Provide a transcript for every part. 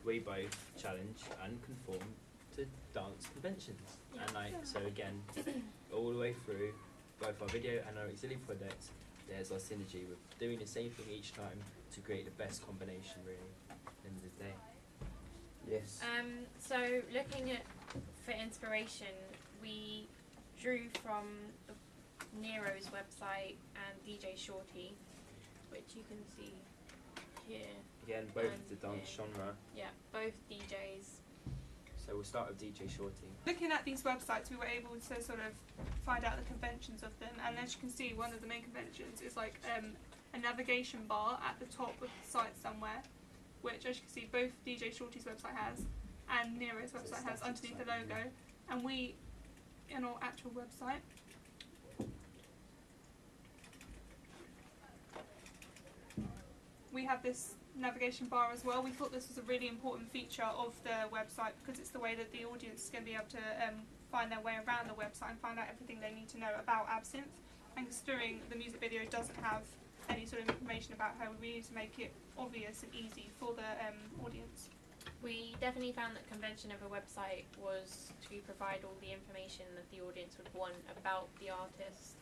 we both challenge and conform to dance conventions. And so again, all the way through both our video and our auxiliary projects, there's our synergy with doing the same thing each time to create the best combination, really, at the end of the day. Yes. So looking at, for inspiration, we drew from Nero's website and DJ Shorty, which you can see here. Again, both And the dance genre. Yeah, both DJs. So we'll start with DJ Shorty. Looking at these websites, we were able to sort of find out the conventions of them, and as you can see, one of the main conventions is like a navigation bar at the top of the site somewhere, which, as you can see, both DJ Shorty's website has and Nero's website has underneath the logo, and we, in our actual website, we have this navigation bar as well. We thought this was a really important feature of the website because it's the way that the audience is going to be able to find their way around the website and find out everything they need to know about Absinthe. And considering the music video doesn't have any sort of information about her, we need to make it obvious and easy for the audience. We definitely found that convention of a website was to provide all the information that the audience would want about the artist.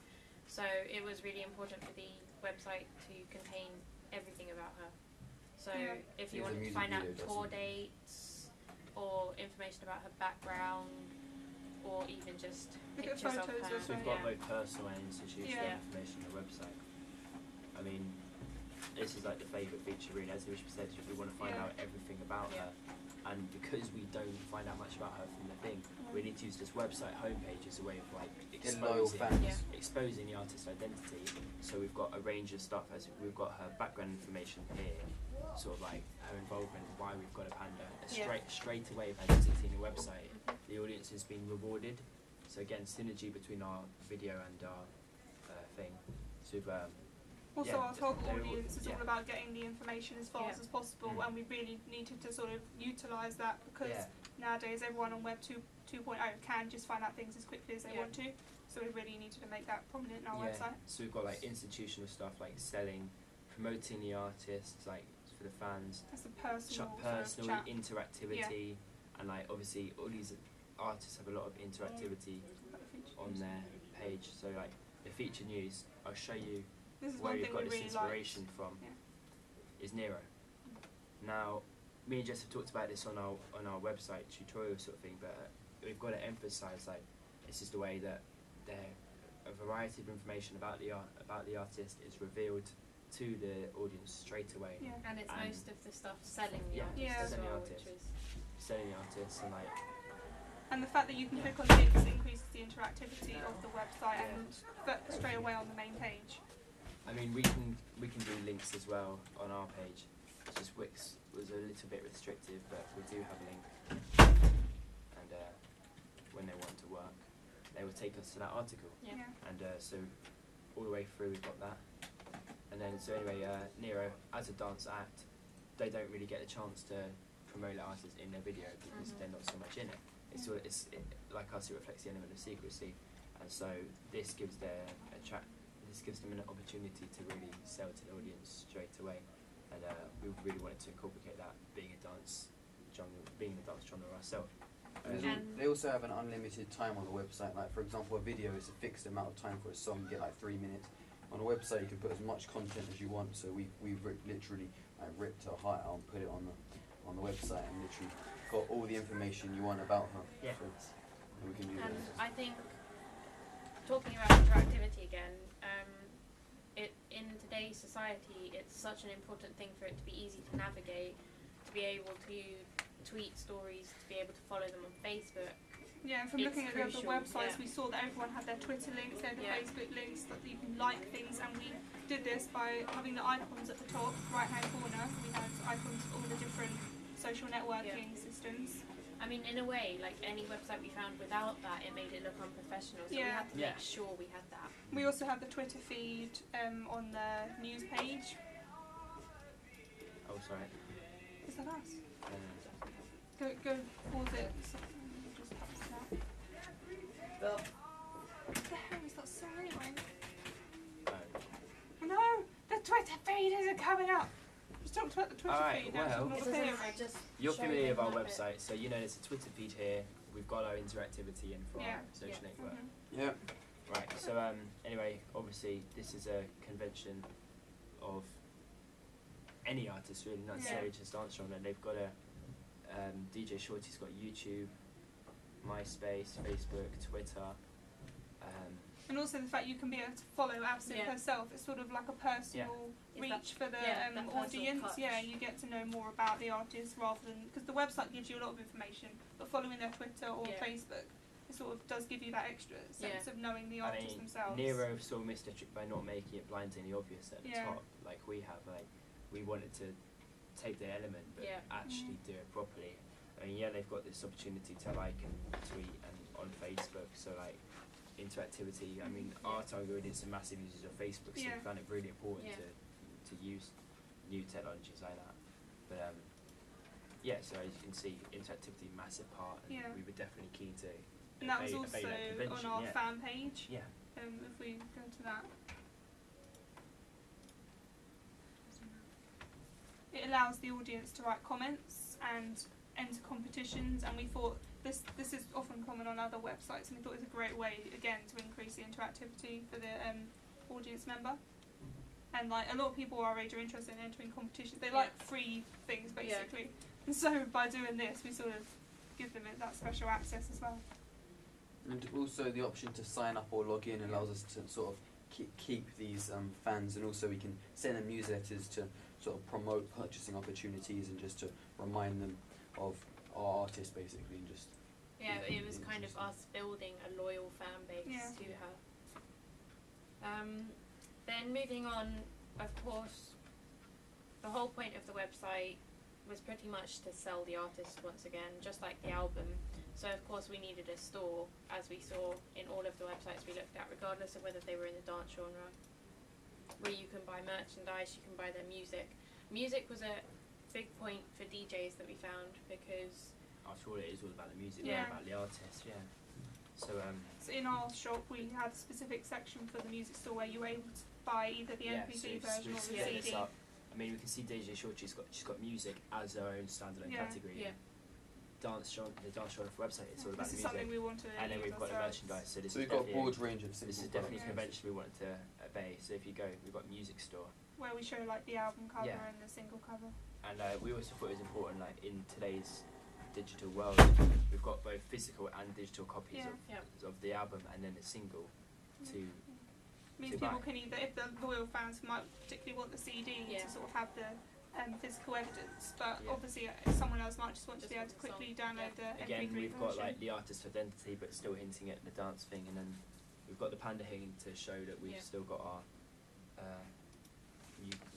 So it was really important for the website to contain everything about her. So if you wanted to find out tour dates or information about her background or even just pictures of her. So we've got both personal and institutional information on the website. I mean, this is like the favourite feature really, as we said, we want to find out everything about her, and because we don't find out much about her from the thing, we need to use this website homepage as a way of like exposing the artist's identity. So we've got a range of stuff, as we've got her background information here, sort of like her involvement, why we've got a panda, straight away by visiting the website, the audience has been rewarded. So again, synergy between our video and our thing. So we've also, our target audience is all about getting the information as fast as possible, and we really needed to sort of utilise that because nowadays everyone on Web 2.0 can just find out things as quickly as they want to. So we really needed to make that prominent in our website. So we've got like institutional stuff like selling, promoting the artists, like for the fans. That's the personal interactivity, and like obviously all these artists have a lot of interactivity on their page. So like the feature news, I'll show you. This is where one you've thing got we this really inspiration from is Nero. Now, me and Jess have talked about this on our website tutorial sort of thing, but we've got to emphasise like this is the way that a variety of information about the artist is revealed to the audience straight away. And it's most of the stuff selling the artist. Selling the artist and like. And the fact that you can click on links increases the interactivity of the website and straight away on the main page. I mean, we can do links as well on our page. It's just Wix was a little bit restrictive, but we do have a link. And when they want to work, they will take us to that article. And so all the way through, we've got that. And then so anyway, Nero as a dance act, they don't really get a chance to promote the artists in their video because they're not so much in it. It's like us, it reflects the element of secrecy, and so this gives them an opportunity to really sell to the audience straight away, and we really wanted to incorporate that being in the dance genre ourselves. They also have an unlimited time on the website. Like for example, a video is a fixed amount of time for a song. You get like 3 minutes. On a website, you can put as much content as you want. So we've literally ripped her heart out and put it on the website, and literally got all the information you want about her. So we can do and that. I think, talking about interactivity again, in today's society, it's such an important thing for it to be easy to navigate, to be able to tweet stories, to be able to follow them on Facebook. Yeah, and from looking at the other websites, we saw that everyone had their Twitter links, they had their Facebook links, that you can like things, and we did this by having the icons at the top right-hand corner. We had icons of all the different social networking systems. I mean, in a way, like any website we found without that, it made it look unprofessional, so we had to make sure we had that. We also have the Twitter feed on the news page. Oh, sorry. Is that us? Go pause it. What the hell is that song anyway? No, the Twitter feed isn't coming up. Just talked about the Twitter Alright, feed now, well- so not It appearing. doesn't just You're show familiar with them our up it. website, so you know there's a Twitter feed here. We've got our interactivity and for Yeah. our social Yeah. network. Mhm. Yeah. Right. So anyway, obviously this is a convention of any artist really, not Yeah. necessarily just Armstrong. And they've got a DJ Shorty's got YouTube, MySpace, Facebook, Twitter. And also the fact you can be able to follow Absinthe Yeah. herself. It's sort of like a personal Is reach that- for the yeah, that personal audience. touch. Yeah, you get to know more about the artist rather than because the website gives you a lot of information, but following their Twitter or Yeah. Facebook, it sort of does give you that extra sense of knowing the I artist mean, themselves. Nero sort of missed a trick by not making it blindingly obvious at the Yeah. top, like we have. Like we wanted to take the element, but Yeah. actually do it properly. I mean, yeah, they've got this opportunity to like and tweet and on Facebook, so like interactivity. I mean, our target audience are massive users of Facebook, so Yeah. we found it really important Yeah. to use new technologies like that. But yeah, so as you can see, interactivity massive part, and Yeah. we were definitely keen to. And that was obey also that on convention, our yeah. fan page. Yeah. If we go to that. It allows the audience to write comments and enter competitions, and we thought this is often common on other websites, and we thought it was a great way again to increase the interactivity for the audience member. And like a lot of people our age are interested in entering competitions. They like free things basically, and so by doing this, we sort of give them that special access as well. And also the option to sign up or log in allows us to sort of keep these fans, and also we can send them newsletters to sort of promote purchasing opportunities and just to remind them of our artists basically, and just Yeah, it was kind of us building a loyal fan base Yeah. to her. Then moving on, of course, the whole point of the website was pretty much to sell the artist once again, just like the album. So of course we needed a store, as we saw in all of the websites we looked at, regardless of whether they were in the dance genre, where you can buy merchandise, you can buy their music. Music was a big point for DJs that we found because After all, it is all about the music, Yeah. not about the artist. Yeah. So So in our shop, we had a specific section for the music store where you were able to buy either the yeah, MP3 so version or we the split this CD. up. I mean, we can see DJ Short. She's got music as her own standalone Yeah. category. Yeah. The dance genre website. It's all about This the is music. something we want to And then use we've got the ourselves. merchandise. So this so is we've got a definitely broad range of simple this is definitely a Yeah. convention we wanted to obey. So if you go, we've got music store, Where we show like the album cover Yeah. and the single cover. and we also thought it was important, like in today's digital world, we've got both physical and digital copies Yeah. of the album and then a single to Means to people buy. can either, if the loyal fans might particularly want the CD Yeah. to sort of have the physical evidence, but Yeah. obviously someone else might just want to Just be able want to the song. quickly download the Again, MP3 we've version. got like the artist identity, but still hinting at the dance thing, and then we've got the panda hanging to show that we've Yeah. still got our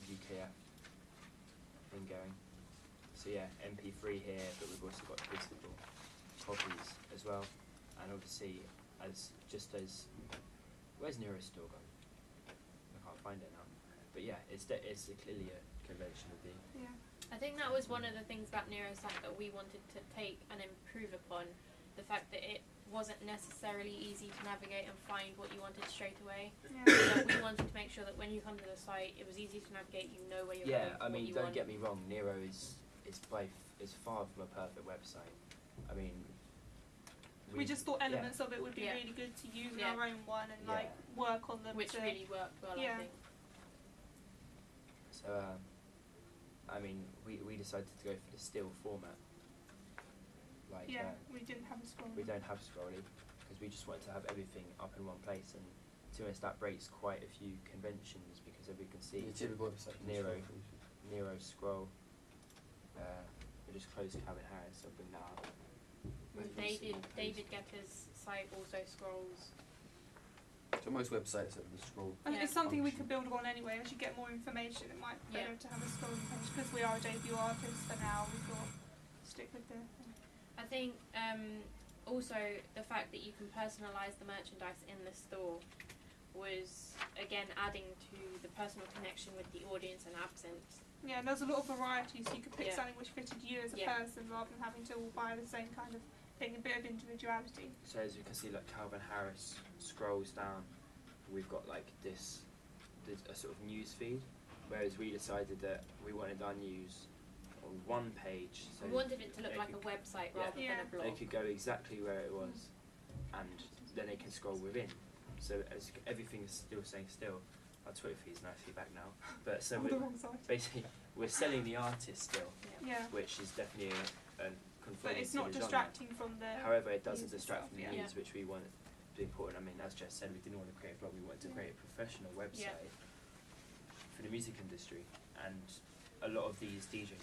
UKF thing going. So yeah, MP3 here, but we've also got physical copies as well, and obviously where's Nero's store gone? I can't find it now. But yeah, it's clearly a convention of the. Yeah. I think that was one of the things about Neurosite that we wanted to take and improve upon. The fact that it wasn't necessarily easy to navigate and find what you wanted straight away. Yeah. So we wanted to make sure that when you come to the site, it was easy to navigate, you know where you're Yeah, going, I what mean, you don't want. get me wrong. Nero is far from a perfect website. I mean, We just thought yeah. elements of it would be Yeah. really good to use in Yeah. our own one and Yeah. like work on them. Which to, really worked well, Yeah. I think. So, I mean, we decided to go for the still format. Like, yeah, we didn't have a scroll. we don't have scrolling because we just wanted to have everything up in one place, and to be honest, that breaks quite a few conventions because as we can see, the typical website. Nero scroll. We just closed Calvin Harris. I'll bring that up. And David Guetta's site also scrolls. So most websites have the scroll. I think Yeah. it's something we function. could build upon anyway. As you get more information, it might be better Yeah. to have a scrolling page because we are a debut artist for now. We thought stick with the. I think also the fact that you can personalise the merchandise in the store was again adding to the personal connection with the audience and Absinthe. Yeah, and there's a lot of variety, so you could pick Yeah. something which fitted you as a Yeah. person rather than having to all buy the same kind of thing. A bit of individuality. So as you can see, like Calvin Harris scrolls down, we've got like this a sort of news feed, Whereas we decided that we wanted our news on one page, so We wanted it to look they like a could- website yeah. rather Yeah. than a blog. they could go exactly where it was, and then they can scroll within. So as everything is still staying still. Our Twitter feed's nicely back now, but so On the we're wrong side. basically we're selling the artist still, Yeah. which is definitely a conforming But it's to not the genre. distracting from the. However, it doesn't news distract itself, from the yeah. news, which we want to be important. I mean, as Jess said, we didn't want to create a blog, we wanted to Yeah. create a professional website Yeah. for the music industry. And a lot of these DJs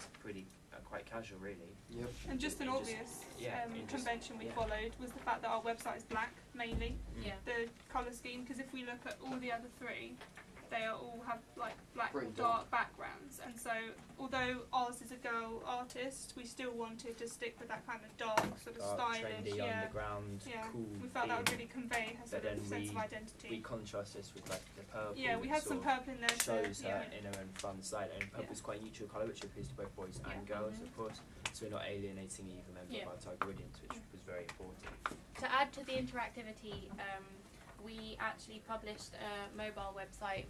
are quite casual, really. Yep. And just an It obvious it just- convention we yeah. followed was the fact that our website is black mainly. Yeah. The colour scheme, because if we look at all the other three, they are all have like black or Pretty dark backgrounds, and so although ours is a girl artist, we still wanted to stick with that kind of dark sort of Dark, stylish, trendy, yeah. underground, Yeah. cool We felt that would theme. really convey her But sort then of sense of we identity. contrast this with like the purple. Yeah, we had some sort of purple in there. shows yeah. her in her own fun side, and purple's quite a neutral colour, which appeals to both boys and Yeah. girls, Mhm. of course. So we're not alienating either member Yeah. of our target audience, which was very important. To add to the interactivity, we actually published a mobile website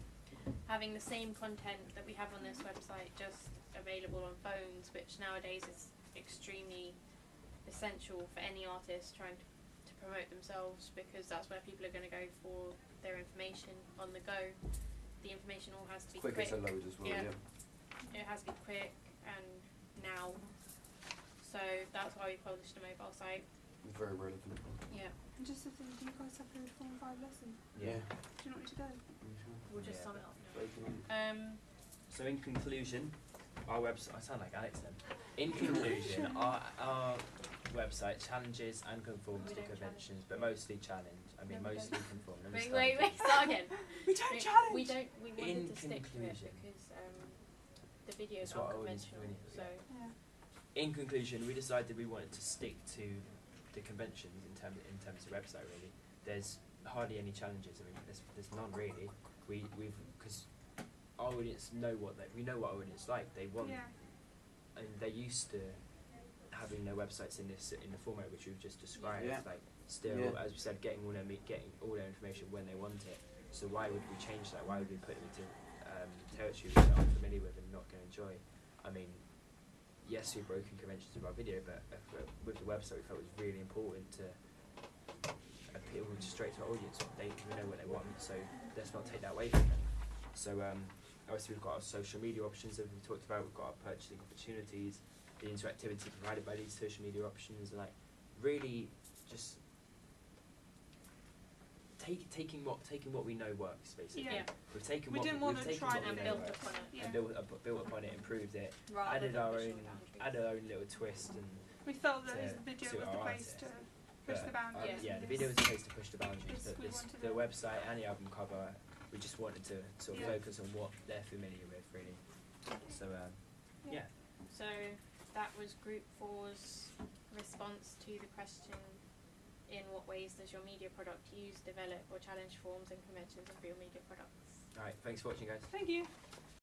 having the same content that we have on this website, just available on phones, which nowadays is extremely essential for any artist trying to promote themselves, because that's where people are going to go for their information on the go. The information all has to be Quicker quick. to load as well. Yeah. Yeah. It has to be quick and now. So that's why we published a mobile site. Very relevant. Yeah, And just the thing, do you guys have the Form 5 lesson? Yeah. Do you want me to go? we'll just Yeah. sum it up now. Breaking on. So in conclusion, our website, I sound like Alex then. In conclusion, our website challenges and conforms We to don't conventions, but mostly challenge. I mean, No, we mostly don't. conform. Let me Wait, start wait, again. wait, start again. We don't We- challenge! We don't. We wanted In to stick to it conclusion. because the videos That's what are I always conventional. really- So Yeah. In conclusion, we decided we wanted to stick to the conventions in terms of website. Really, there's hardly any challenges. I mean, there's none really. We've because our audience know what we know what our audience like. They want, Yeah. and they're used to having their websites in the format which we've just described. Yeah. Like still, Yeah. as we said, getting all their information when they want it. So why would we change that? Why would we put them into territory which they're unfamiliar with and not going to enjoy? I mean, yes, we've broken conventions with our video, but with the website, we felt it was really important to appeal straight to our audience. We know what they want, so let's not take that away from them. So obviously we've got our social media options that we talked about. We've got our purchasing opportunities, the interactivity provided by these social media options, and like really just taking what we know works basically. Yeah. We've taken We what didn't we've want to taken try what we and know built works, upon it. Yeah. and built upon it, improved it, Rather added than our pushing own boundaries. little twist, and We felt that to his video suit was our the place artist. to push but, the boundaries. Yeah. yeah, the video was a place to push the boundaries. Yes, But we wanted the it. website and the album cover, we just wanted to sort of Yeah. focus on what they're familiar with, really. So yeah. So that was Group 4's response to the question: in what ways does your media product use, develop, or challenge forms and conventions of real media products? All right, thanks for watching, guys. Thank you.